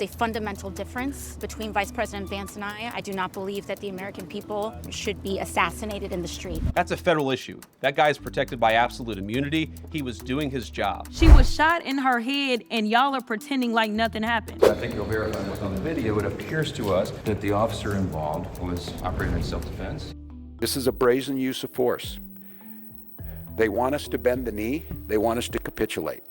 a fundamental difference between Vice President Vance and I. I do not believe that the American people should be assassinated in the street. That's a federal issue. That guy is protected by absolute immunity. He was doing his job. She was shot in her head, and y'all are pretending like nothing happened. I think you'll verify what's on the video. It appears to us that the officer involved was operating in self-defense. This is a brazen use of force. They want us to bend the knee. They want us to capitulate.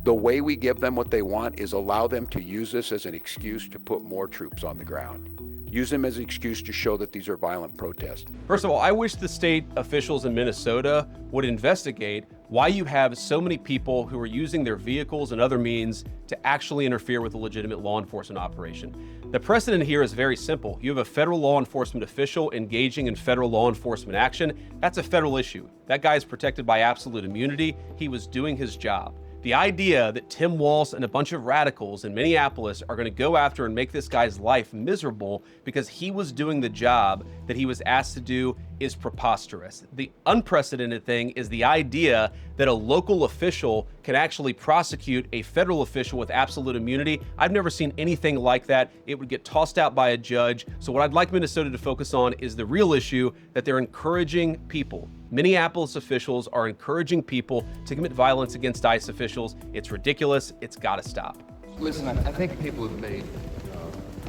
The way we give them what they want is allow them to use this as an excuse to put more troops on the ground. Use them as an excuse to show that these are violent protests. First of all, I wish the state officials in Minnesota would investigate why you have so many people who are using their vehicles and other means to actually interfere with a legitimate law enforcement operation. The precedent here is very simple. You have a federal law enforcement official engaging in federal law enforcement action. That's a federal issue. That guy is protected by absolute immunity. He was doing his job. The idea that Tim Walz and a bunch of radicals in Minneapolis are going to go after and make this guy's life miserable because he was doing the job that he was asked to do is preposterous. The unprecedented thing is the idea that a local official can actually prosecute a federal official with absolute immunity. I've never seen anything like that. It would get tossed out by a judge. So what I'd like Minnesota to focus on is the real issue that they're encouraging people. Minneapolis officials are encouraging people to commit violence against ICE officials. It's ridiculous. It's got to stop. Listen, I think people have made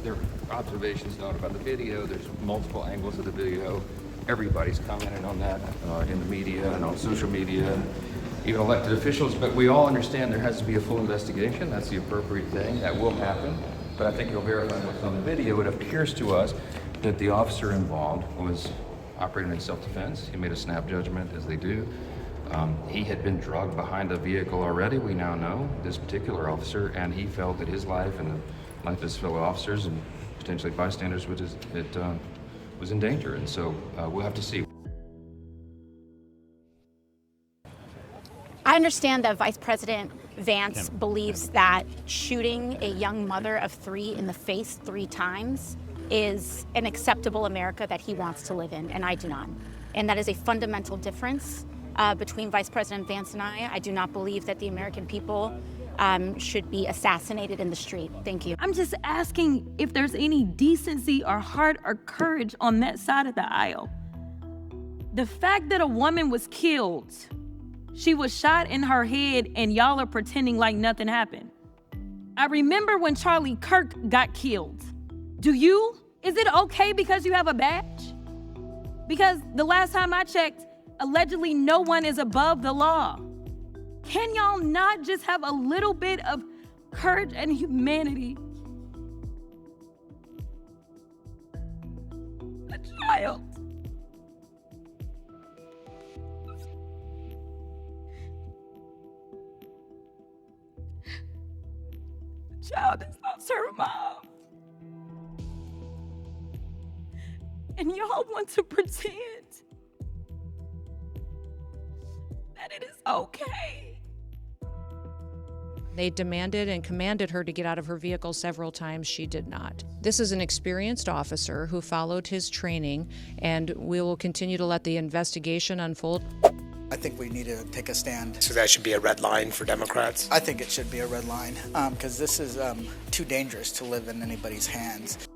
their observations known about the video. There's multiple angles of the video. Everybody's commented on that in the media and on social media, even elected officials. But we all understand there has to be a full investigation. That's the appropriate thing. That will happen. But I think you'll verify what's on the video. It appears to us that the officer involved was operating in self-defense. He made a snap judgment, as they do. He had been drugged behind a vehicle already, we now know, this particular officer, and he felt that his life and the life of his fellow officers and potentially bystanders was in danger. And so we'll have to see. I understand that Vice President Vance believes that shooting a young mother of 3 in the face 3 times is an acceptable America that he wants to live in, and I do not. And that is a fundamental difference between Vice President Vance and I. I do not believe that the American people should be assassinated in the street. Thank you. I'm just asking if there's any decency or heart or courage on that side of the aisle. The fact that a woman was killed, she was shot in her head, and y'all are pretending like nothing happened. I remember when Charlie Kirk got killed. Do you? Is it okay because you have a badge? Because the last time I checked, allegedly no one is above the law. Can y'all not just have a little bit of courage and humanity? A child. The child is lost her mom. And y'all want to pretend that it is okay. They demanded and commanded her to get out of her vehicle several times. She did not. This is an experienced officer who followed his training, and we will continue to let the investigation unfold. I think we need to take a stand. So that should be a red line for Democrats? I think it should be a red line because this is too dangerous to live in anybody's hands.